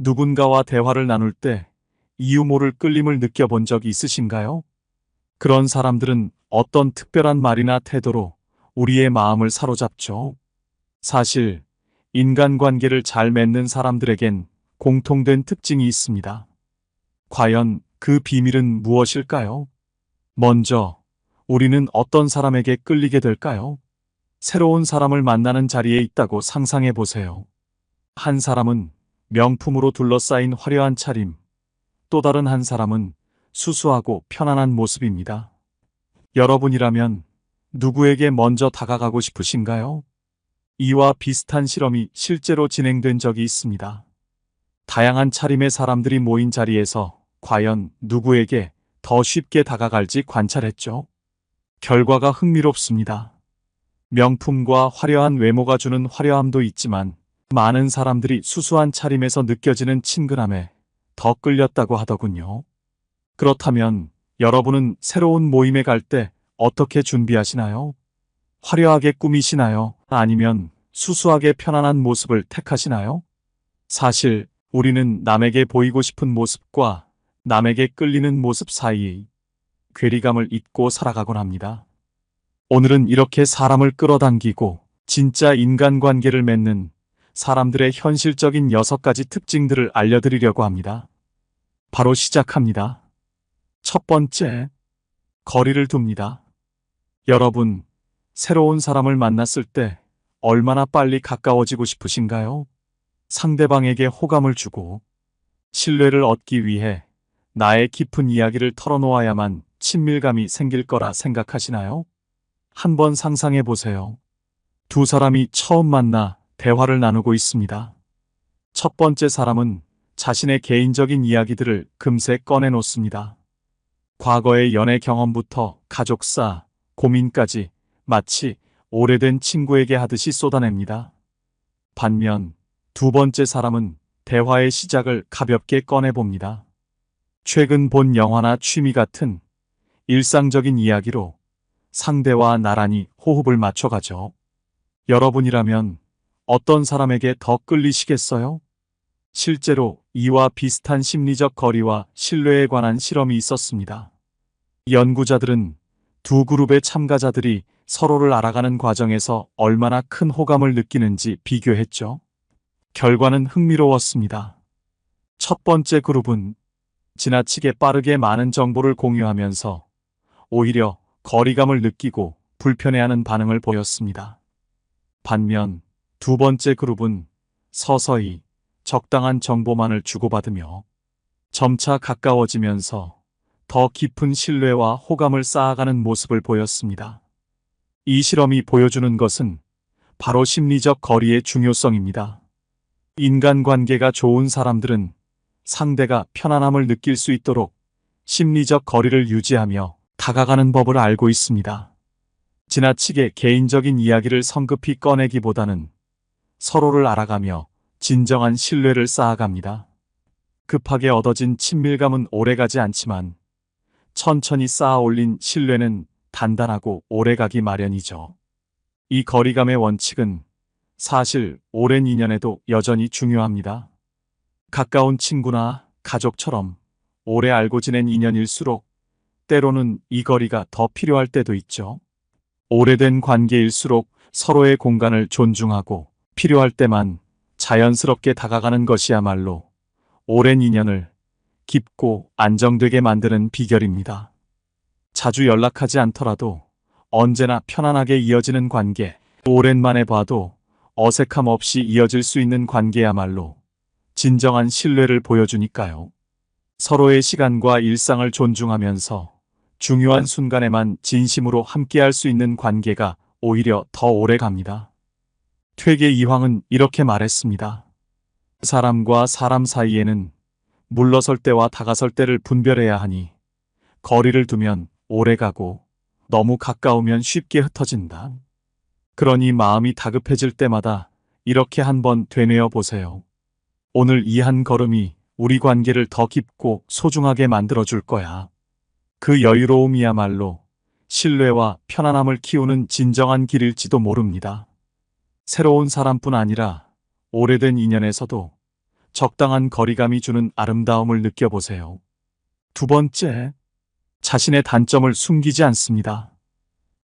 누군가와 대화를 나눌 때 이유 모를 끌림을 느껴본 적 있으신가요? 그런 사람들은 어떤 특별한 말이나 태도로 우리의 마음을 사로잡죠. 사실 인간관계를 잘 맺는 사람들에겐 공통된 특징이 있습니다. 과연 그 비밀은 무엇일까요? 먼저, 우리는 어떤 사람에게 끌리게 될까요? 새로운 사람을 만나는 자리에 있다고 상상해 보세요. 한 사람은 명품으로 둘러싸인 화려한 차림, 또 다른 한 사람은 수수하고 편안한 모습입니다. 여러분이라면 누구에게 먼저 다가가고 싶으신가요? 이와 비슷한 실험이 실제로 진행된 적이 있습니다. 다양한 차림의 사람들이 모인 자리에서 과연 누구에게 더 쉽게 다가갈지 관찰했죠. 결과가 흥미롭습니다. 명품과 화려한 외모가 주는 화려함도 있지만 많은 사람들이 수수한 차림에서 느껴지는 친근함에 더 끌렸다고 하더군요. 그렇다면 여러분은 새로운 모임에 갈 때 어떻게 준비하시나요? 화려하게 꾸미시나요? 아니면 수수하게 편안한 모습을 택하시나요? 사실 우리는 남에게 보이고 싶은 모습과 남에게 끌리는 모습 사이의 괴리감을 잊고 살아가곤 합니다. 오늘은 이렇게 사람을 끌어당기고 진짜 인간관계를 맺는 사람들의 현실적인 6가지 특징들을 알려드리려고 합니다. 바로 시작합니다. 첫 번째, 거리를 둡니다. 여러분, 새로운 사람을 만났을 때 얼마나 빨리 가까워지고 싶으신가요? 상대방에게 호감을 주고 신뢰를 얻기 위해 나의 깊은 이야기를 털어놓아야만 친밀감이 생길 거라 생각하시나요? 한번 상상해 보세요. 두 사람이 처음 만나 대화를 나누고 있습니다. 첫 번째 사람은 자신의 개인적인 이야기들을 금세 꺼내놓습니다. 과거의 연애 경험부터 가족사, 고민까지 마치 오래된 친구에게 하듯이 쏟아냅니다. 반면 두 번째 사람은 대화의 시작을 가볍게 꺼내봅니다. 최근 본 영화나 취미 같은 일상적인 이야기로 상대와 나란히 호흡을 맞춰가죠. 여러분이라면 어떤 사람에게 더 끌리시겠어요? 실제로 이와 비슷한 심리적 거리와 신뢰에 관한 실험이 있었습니다. 연구자들은 두 그룹의 참가자들이 서로를 알아가는 과정에서 얼마나 큰 호감을 느끼는지 비교했죠. 결과는 흥미로웠습니다. 첫 번째 그룹은 지나치게 빠르게 많은 정보를 공유하면서 오히려 거리감을 느끼고 불편해하는 반응을 보였습니다. 반면 두 번째 그룹은 서서히 적당한 정보만을 주고받으며 점차 가까워지면서 더 깊은 신뢰와 호감을 쌓아가는 모습을 보였습니다. 이 실험이 보여주는 것은 바로 심리적 거리의 중요성입니다. 인간관계가 좋은 사람들은 상대가 편안함을 느낄 수 있도록 심리적 거리를 유지하며 다가가는 법을 알고 있습니다. 지나치게 개인적인 이야기를 성급히 꺼내기보다는 서로를 알아가며 진정한 신뢰를 쌓아갑니다. 급하게 얻어진 친밀감은 오래가지 않지만 천천히 쌓아 올린 신뢰는 단단하고 오래가기 마련이죠. 이 거리감의 원칙은 사실 오랜 인연에도 여전히 중요합니다. 가까운 친구나 가족처럼 오래 알고 지낸 인연일수록 때로는 이 거리가 더 필요할 때도 있죠. 오래된 관계일수록 서로의 공간을 존중하고 필요할 때만 자연스럽게 다가가는 것이야말로 오랜 인연을 깊고 안정되게 만드는 비결입니다. 자주 연락하지 않더라도 언제나 편안하게 이어지는 관계, 오랜만에 봐도 어색함 없이 이어질 수 있는 관계야말로 진정한 신뢰를 보여주니까요. 서로의 시간과 일상을 존중하면서 중요한 순간에만 진심으로 함께할 수 있는 관계가 오히려 더 오래 갑니다. 퇴계 이황은 이렇게 말했습니다. 사람과 사람 사이에는 물러설 때와 다가설 때를 분별해야 하니 거리를 두면 오래 가고 너무 가까우면 쉽게 흩어진다. 그러니 마음이 다급해질 때마다 이렇게 한번 되뇌어 보세요. 오늘 이 한 걸음이 우리 관계를 더 깊고 소중하게 만들어줄 거야. 그 여유로움이야말로 신뢰와 편안함을 키우는 진정한 길일지도 모릅니다. 새로운 사람뿐 아니라 오래된 인연에서도 적당한 거리감이 주는 아름다움을 느껴보세요. 두 번째, 자신의 단점을 숨기지 않습니다.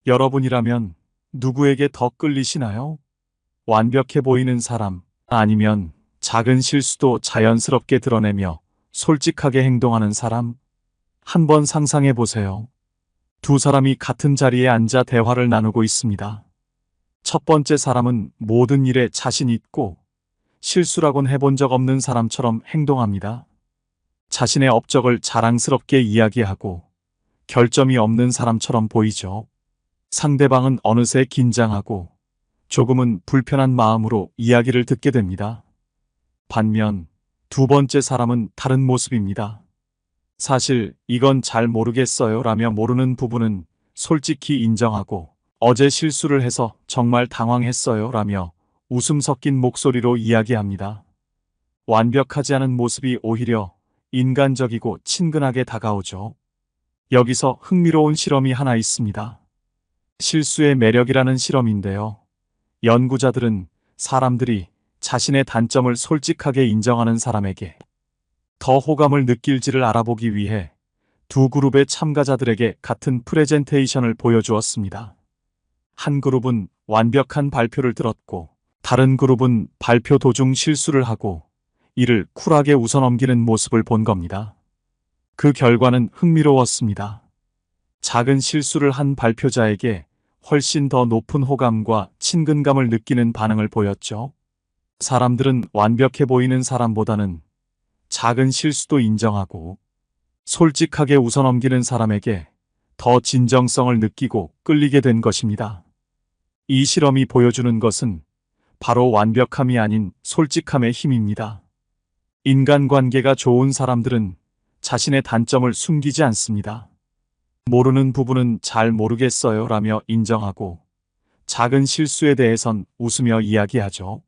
여러분이라면 누구에게 더 끌리시나요? 완벽해 보이는 사람, 아니면 작은 실수도 자연스럽게 드러내며 솔직하게 행동하는 사람? 한번 상상해 보세요. 두 사람이 같은 자리에 앉아 대화를 나누고 있습니다. 첫 번째 사람은 모든 일에 자신 있고 실수라곤 해본 적 없는 사람처럼 행동합니다. 자신의 업적을 자랑스럽게 이야기하고 결점이 없는 사람처럼 보이죠. 상대방은 어느새 긴장하고 조금은 불편한 마음으로 이야기를 듣게 됩니다. 반면 두 번째 사람은 다른 모습입니다. 사실 이건 잘 모르겠어요 라며 모르는 부분은 솔직히 인정하고 어제 실수를 해서 정말 당황했어요 라며 웃음 섞인 목소리로 이야기합니다. 완벽하지 않은 모습이 오히려 인간적이고 친근하게 다가오죠. 여기서 흥미로운 실험이 하나 있습니다. 실수의 매력이라는 실험인데요. 연구자들은 사람들이 자신의 단점을 솔직하게 인정하는 사람에게 더 호감을 느낄지를 알아보기 위해 두 그룹의 참가자들에게 같은 프레젠테이션을 보여주었습니다. 한 그룹은 완벽한 발표를 들었고 다른 그룹은 발표 도중 실수를 하고 이를 쿨하게 웃어넘기는 모습을 본 겁니다. 그 결과는 흥미로웠습니다. 작은 실수를 한 발표자에게 훨씬 더 높은 호감과 친근감을 느끼는 반응을 보였죠. 사람들은 완벽해 보이는 사람보다는 작은 실수도 인정하고 솔직하게 웃어넘기는 사람에게 더 진정성을 느끼고 끌리게 된 것입니다. 이 실험이 보여주는 것은 바로 완벽함이 아닌 솔직함의 힘입니다. 인간관계가 좋은 사람들은 자신의 단점을 숨기지 않습니다. 모르는 부분은 잘 모르겠어요 라며 인정하고 작은 실수에 대해선 웃으며 이야기하죠.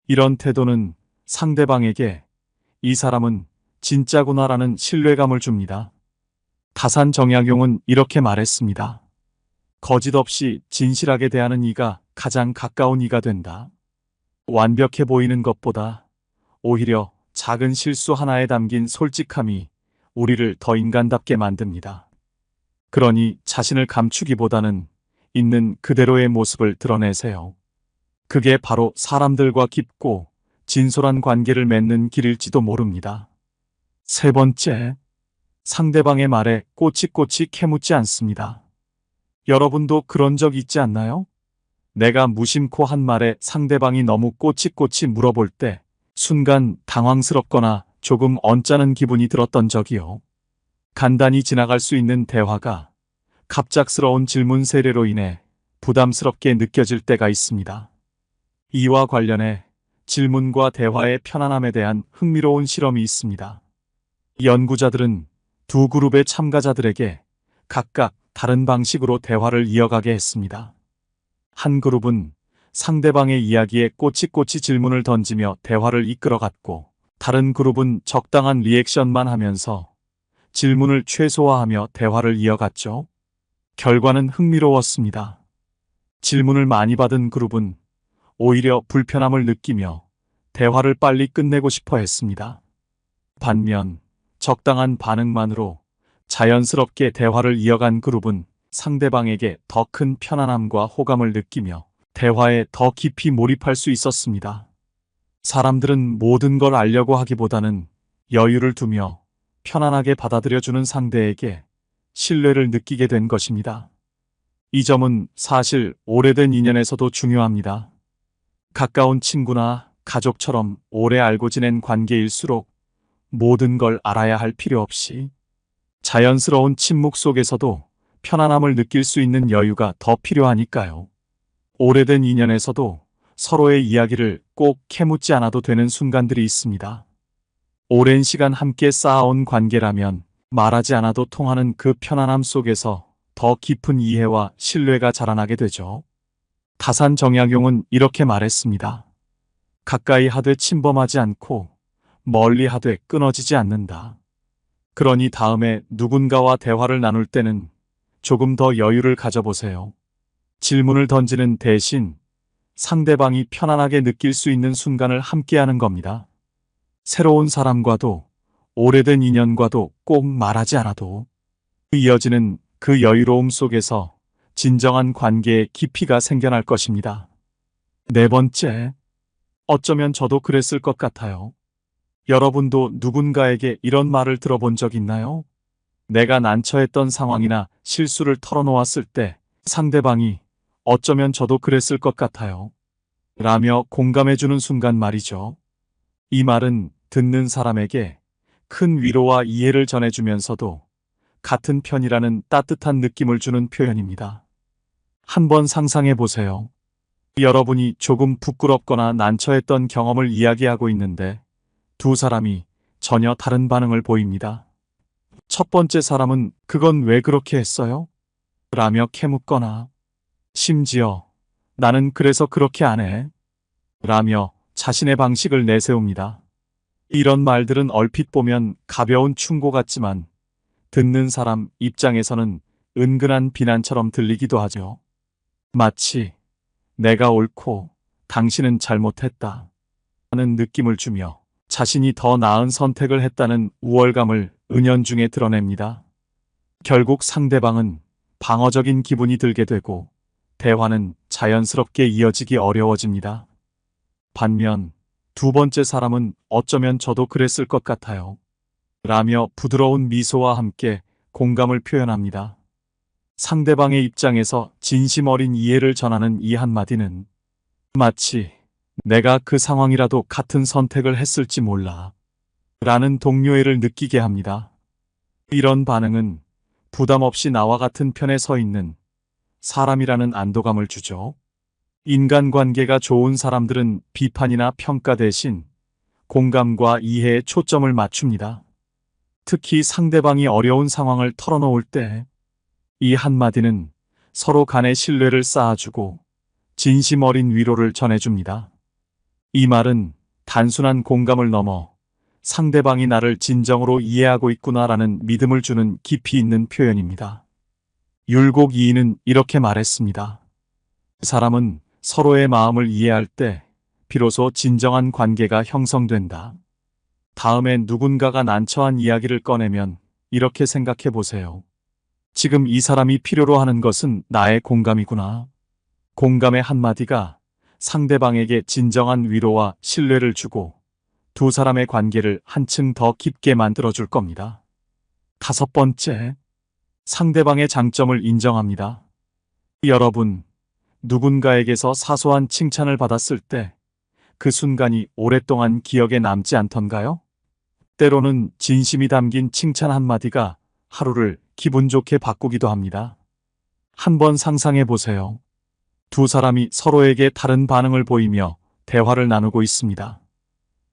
이런 태도는 상대방에게 이 사람은 진짜구나라는 신뢰감을 줍니다. 다산 정약용은 이렇게 말했습니다. 거짓 없이 진실하게 대하는 이가 가장 가까운 이가 된다. 완벽해 보이는 것보다 오히려 작은 실수 하나에 담긴 솔직함이 우리를 더 인간답게 만듭니다. 그러니 자신을 감추기보다는 있는 그대로의 모습을 드러내세요. 그게 바로 사람들과 깊고 진솔한 관계를 맺는 길일지도 모릅니다. 세 번째, 상대방의 말에 꼬치꼬치 캐묻지 않습니다. 여러분도 그런 적 있지 않나요? 내가 무심코 한 말에 상대방이 너무 꼬치꼬치 물어볼 때 순간 당황스럽거나 조금 언짢은 기분이 들었던 적이요. 간단히 지나갈 수 있는 대화가 갑작스러운 질문 세례로 인해 부담스럽게 느껴질 때가 있습니다. 이와 관련해 질문과 대화의 편안함에 대한 흥미로운 실험이 있습니다. 연구자들은 두 그룹의 참가자들에게 각각 다른 방식으로 대화를 이어가게 했습니다. 한 그룹은 상대방의 이야기에 꼬치꼬치 질문을 던지며 대화를 이끌어갔고 다른 그룹은 적당한 리액션만 하면서 질문을 최소화하며 대화를 이어갔죠. 결과는 흥미로웠습니다. 질문을 많이 받은 그룹은 오히려 불편함을 느끼며 대화를 빨리 끝내고 싶어 했습니다. 반면 적당한 반응만으로 자연스럽게 대화를 이어간 그룹은 상대방에게 더 큰 편안함과 호감을 느끼며 대화에 더 깊이 몰입할 수 있었습니다. 사람들은 모든 걸 알려고 하기보다는 여유를 두며 편안하게 받아들여주는 상대에게 신뢰를 느끼게 된 것입니다. 이 점은 사실 오래된 인연에서도 중요합니다. 가까운 친구나 가족처럼 오래 알고 지낸 관계일수록 모든 걸 알아야 할 필요 없이 자연스러운 침묵 속에서도 편안함을 느낄 수 있는 여유가 더 필요하니까요. 오래된 인연에서도 서로의 이야기를 꼭 캐묻지 않아도 되는 순간들이 있습니다. 오랜 시간 함께 쌓아온 관계라면 말하지 않아도 통하는 그 편안함 속에서 더 깊은 이해와 신뢰가 자라나게 되죠. 다산 정약용은 이렇게 말했습니다. 가까이 하되 침범하지 않고 멀리 하되 끊어지지 않는다. 그러니 다음에 누군가와 대화를 나눌 때는 조금 더 여유를 가져보세요. 질문을 던지는 대신 상대방이 편안하게 느낄 수 있는 순간을 함께하는 겁니다. 새로운 사람과도 오래된 인연과도 꼭 말하지 않아도 이어지는 그 여유로움 속에서 진정한 관계의 깊이가 생겨날 것입니다. 네 번째, 어쩌면 저도 그랬을 것 같아요. 여러분도 누군가에게 이런 말을 들어본 적 있나요? 내가 난처했던 상황이나 실수를 털어놓았을 때 상대방이 어쩌면 저도 그랬을 것 같아요. 라며 공감해주는 순간 말이죠. 이 말은 듣는 사람에게 큰 위로와 이해를 전해주면서도 같은 편이라는 따뜻한 느낌을 주는 표현입니다. 한번 상상해 보세요. 여러분이 조금 부끄럽거나 난처했던 경험을 이야기하고 있는데 두 사람이 전혀 다른 반응을 보입니다. 첫 번째 사람은 그건 왜 그렇게 했어요? 라며 캐묻거나 심지어 나는 그래서 그렇게 안 해. 라며 자신의 방식을 내세웁니다. 이런 말들은 얼핏 보면 가벼운 충고 같지만 듣는 사람 입장에서는 은근한 비난처럼 들리기도 하죠. 마치 내가 옳고 당신은 잘못했다 하는 느낌을 주며 자신이 더 나은 선택을 했다는 우월감을 은연중에 드러냅니다. 결국 상대방은 방어적인 기분이 들게 되고 대화는 자연스럽게 이어지기 어려워집니다. 반면 두 번째 사람은 어쩌면 저도 그랬을 것 같아요. 라며 부드러운 미소와 함께 공감을 표현합니다. 상대방의 입장에서 진심 어린 이해를 전하는 이 한마디는 마치 내가 그 상황이라도 같은 선택을 했을지 몰라 라는 동료애를 느끼게 합니다. 이런 반응은 부담 없이 나와 같은 편에 서 있는 사람이라는 안도감을 주죠. 인간관계가 좋은 사람들은 비판이나 평가 대신 공감과 이해에 초점을 맞춥니다. 특히 상대방이 어려운 상황을 털어놓을 때 이 한마디는 서로 간의 신뢰를 쌓아주고 진심 어린 위로를 전해줍니다. 이 말은 단순한 공감을 넘어 상대방이 나를 진정으로 이해하고 있구나라는 믿음을 주는 깊이 있는 표현입니다. 율곡 이인은 이렇게 말했습니다. 사람은 서로의 마음을 이해할 때 비로소 진정한 관계가 형성된다. 다음에 누군가가 난처한 이야기를 꺼내면 이렇게 생각해 보세요. 지금 이 사람이 필요로 하는 것은 나의 공감이구나. 공감의 한마디가 상대방에게 진정한 위로와 신뢰를 주고 두 사람의 관계를 한층 더 깊게 만들어줄 겁니다. 다섯 번째, 상대방의 장점을 인정합니다. 여러분, 누군가에게서 사소한 칭찬을 받았을 때 그 순간이 오랫동안 기억에 남지 않던가요? 때로는 진심이 담긴 칭찬 한마디가 하루를 기분 좋게 바꾸기도 합니다. 한번 상상해 보세요. 두 사람이 서로에게 다른 반응을 보이며 대화를 나누고 있습니다.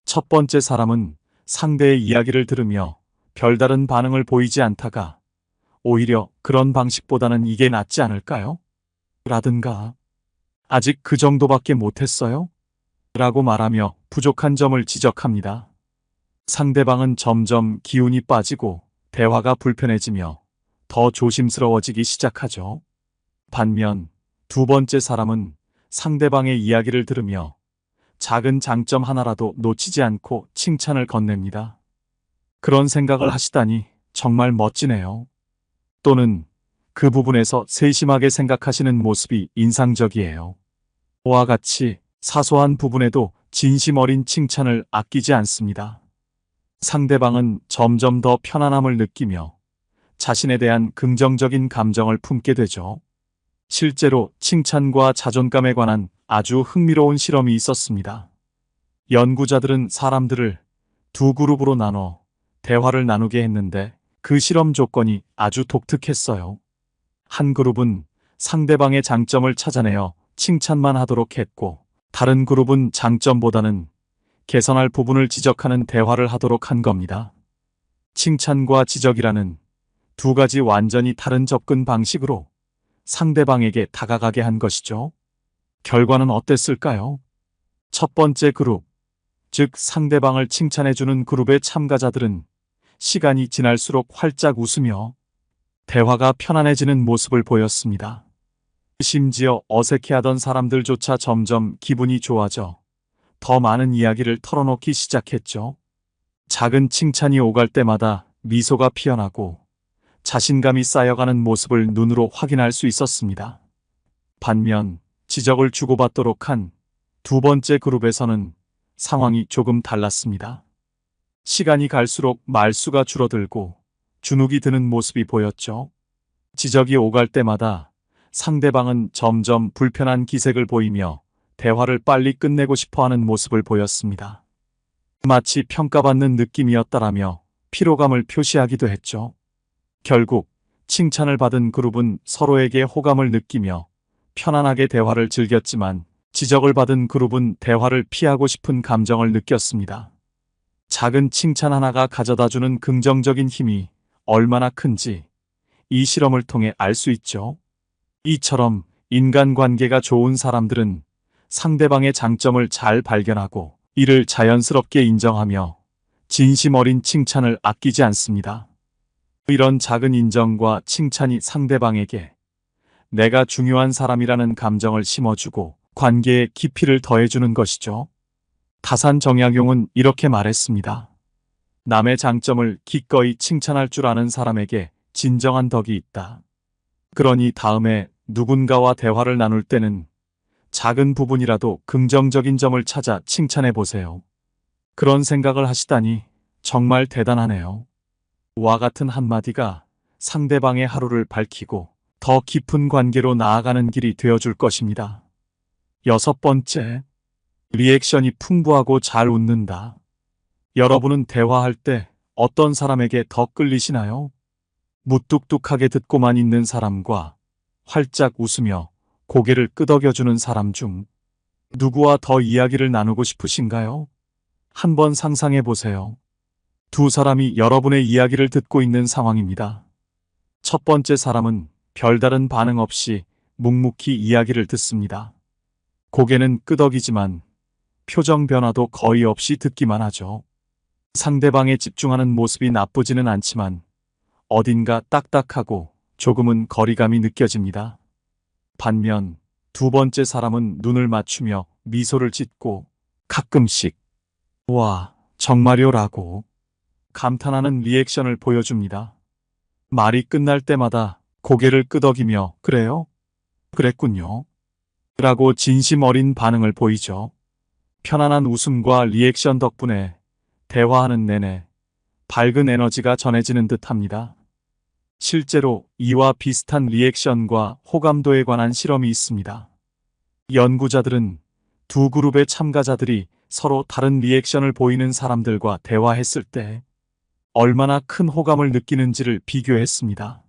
첫 번째 사람은 상대의 이야기를 들으며 별다른 반응을 보이지 않다가 오히려 그런 방식보다는 이게 낫지 않을까요? 라든가 아직 그 정도밖에 못했어요? 라고 말하며 부족한 점을 지적합니다. 상대방은 점점 기운이 빠지고 대화가 불편해지며 더 조심스러워지기 시작하죠. 반면 두 번째 사람은 상대방의 이야기를 들으며 작은 장점 하나라도 놓치지 않고 칭찬을 건넵니다. 그런 생각을 하시다니 정말 멋지네요. 또는 그 부분에서 세심하게 생각하시는 모습이 인상적이에요. 와 같이 사소한 부분에도 진심 어린 칭찬을 아끼지 않습니다. 상대방은 점점 더 편안함을 느끼며 자신에 대한 긍정적인 감정을 품게 되죠. 실제로 칭찬과 자존감에 관한 아주 흥미로운 실험이 있었습니다. 연구자들은 사람들을 두 그룹으로 나눠 대화를 나누게 했는데 그 실험 조건이 아주 독특했어요. 한 그룹은 상대방의 장점을 찾아내어 칭찬만 하도록 했고 다른 그룹은 장점보다는 개선할 부분을 지적하는 대화를 하도록 한 겁니다. 칭찬과 지적이라는 두 가지 완전히 다른 접근 방식으로 상대방에게 다가가게 한 것이죠. 결과는 어땠을까요? 첫 번째 그룹, 즉 상대방을 칭찬해주는 그룹의 참가자들은 시간이 지날수록 활짝 웃으며 대화가 편안해지는 모습을 보였습니다. 심지어 어색해하던 사람들조차 점점 기분이 좋아져 더 많은 이야기를 털어놓기 시작했죠. 작은 칭찬이 오갈 때마다 미소가 피어나고 자신감이 쌓여가는 모습을 눈으로 확인할 수 있었습니다. 반면 지적을 주고받도록 한 두 번째 그룹에서는 상황이 조금 달랐습니다. 시간이 갈수록 말수가 줄어들고 주눅이 드는 모습이 보였죠. 지적이 오갈 때마다 상대방은 점점 불편한 기색을 보이며 대화를 빨리 끝내고 싶어하는 모습을 보였습니다. 마치 평가받는 느낌이었다라며 피로감을 표시하기도 했죠. 결국 칭찬을 받은 그룹은 서로에게 호감을 느끼며 편안하게 대화를 즐겼지만 지적을 받은 그룹은 대화를 피하고 싶은 감정을 느꼈습니다. 작은 칭찬 하나가 가져다주는 긍정적인 힘이 얼마나 큰지 이 실험을 통해 알 수 있죠. 이처럼 인간관계가 좋은 사람들은 상대방의 장점을 잘 발견하고 이를 자연스럽게 인정하며 진심 어린 칭찬을 아끼지 않습니다. 이런 작은 인정과 칭찬이 상대방에게 내가 중요한 사람이라는 감정을 심어주고 관계에 깊이를 더해주는 것이죠. 다산 정약용은 이렇게 말했습니다. 남의 장점을 기꺼이 칭찬할 줄 아는 사람에게 진정한 덕이 있다. 그러니 다음에 누군가와 대화를 나눌 때는 작은 부분이라도 긍정적인 점을 찾아 칭찬해 보세요. 그런 생각을 하시다니 정말 대단하네요. 와 같은 한마디가 상대방의 하루를 밝히고 더 깊은 관계로 나아가는 길이 되어줄 것입니다. 6번째, 리액션이 풍부하고 잘 웃는다. 여러분은 대화할 때 어떤 사람에게 더 끌리시나요? 무뚝뚝하게 듣고만 있는 사람과 활짝 웃으며 고개를 끄덕여주는 사람 중 누구와 더 이야기를 나누고 싶으신가요? 한번 상상해 보세요. 두 사람이 여러분의 이야기를 듣고 있는 상황입니다. 첫 번째 사람은 별다른 반응 없이 묵묵히 이야기를 듣습니다. 고개는 끄덕이지만 표정 변화도 거의 없이 듣기만 하죠. 상대방에 집중하는 모습이 나쁘지는 않지만 어딘가 딱딱하고 조금은 거리감이 느껴집니다. 반면 두 번째 사람은 눈을 맞추며 미소를 짓고 가끔씩 와, 정말요라고 감탄하는 리액션을 보여줍니다. 말이 끝날 때마다 고개를 끄덕이며 그래요? 그랬군요. 라고 진심 어린 반응을 보이죠. 편안한 웃음과 리액션 덕분에 대화하는 내내 밝은 에너지가 전해지는 듯합니다. 실제로 이와 비슷한 리액션과 호감도에 관한 실험이 있습니다. 연구자들은 두 그룹의 참가자들이 서로 다른 리액션을 보이는 사람들과 대화했을 때 얼마나 큰 호감을 느끼는지를 비교했습니다.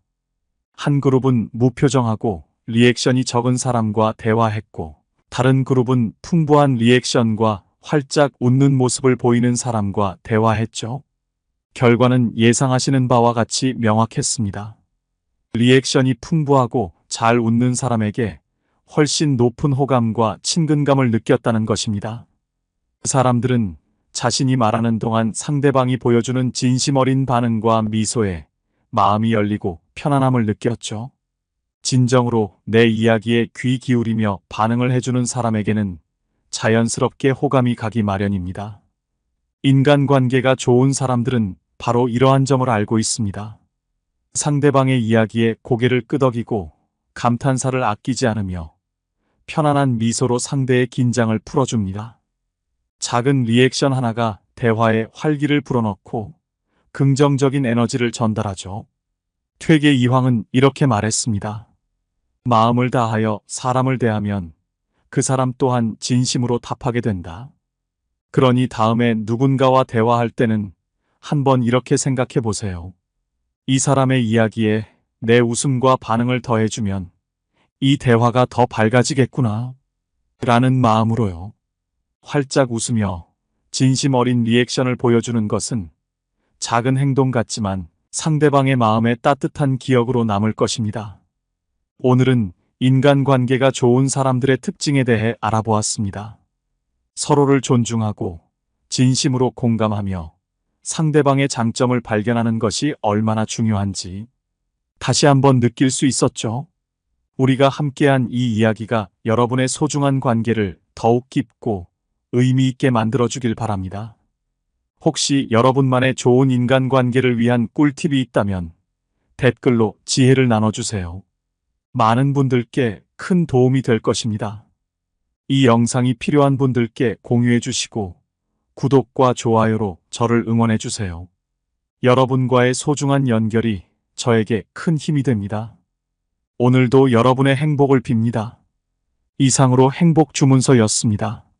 한 그룹은 무표정하고 리액션이 적은 사람과 대화했고 다른 그룹은 풍부한 리액션과 활짝 웃는 모습을 보이는 사람과 대화했죠. 결과는 예상하시는 바와 같이 명확했습니다. 리액션이 풍부하고 잘 웃는 사람에게 훨씬 높은 호감과 친근감을 느꼈다는 것입니다. 사람들은 자신이 말하는 동안 상대방이 보여주는 진심 어린 반응과 미소에 마음이 열리고 편안함을 느꼈죠. 진정으로 내 이야기에 귀 기울이며 반응을 해주는 사람에게는 자연스럽게 호감이 가기 마련입니다. 인간관계가 좋은 사람들은 바로 이러한 점을 알고 있습니다. 상대방의 이야기에 고개를 끄덕이고 감탄사를 아끼지 않으며 편안한 미소로 상대의 긴장을 풀어줍니다. 작은 리액션 하나가 대화에 활기를 불어넣고 긍정적인 에너지를 전달하죠. 퇴계 이황은 이렇게 말했습니다. 마음을 다하여 사람을 대하면 그 사람 또한 진심으로 답하게 된다. 그러니 다음에 누군가와 대화할 때는 한번 이렇게 생각해 보세요. 이 사람의 이야기에 내 웃음과 반응을 더해주면 이 대화가 더 밝아지겠구나 라는 마음으로요. 활짝 웃으며 진심 어린 리액션을 보여주는 것은 작은 행동 같지만 상대방의 마음에 따뜻한 기억으로 남을 것입니다. 오늘은 인간관계가 좋은 사람들의 특징에 대해 알아보았습니다. 서로를 존중하고 진심으로 공감하며 상대방의 장점을 발견하는 것이 얼마나 중요한지 다시 한번 느낄 수 있었죠. 우리가 함께한 이 이야기가 여러분의 소중한 관계를 더욱 깊고 의미 있게 만들어주길 바랍니다. 혹시 여러분만의 좋은 인간관계를 위한 꿀팁이 있다면 댓글로 지혜를 나눠주세요. 많은 분들께 큰 도움이 될 것입니다. 이 영상이 필요한 분들께 공유해 주시고 구독과 좋아요로 저를 응원해 주세요. 여러분과의 소중한 연결이 저에게 큰 힘이 됩니다. 오늘도 여러분의 행복을 빕니다. 이상으로 행복 주문서였습니다.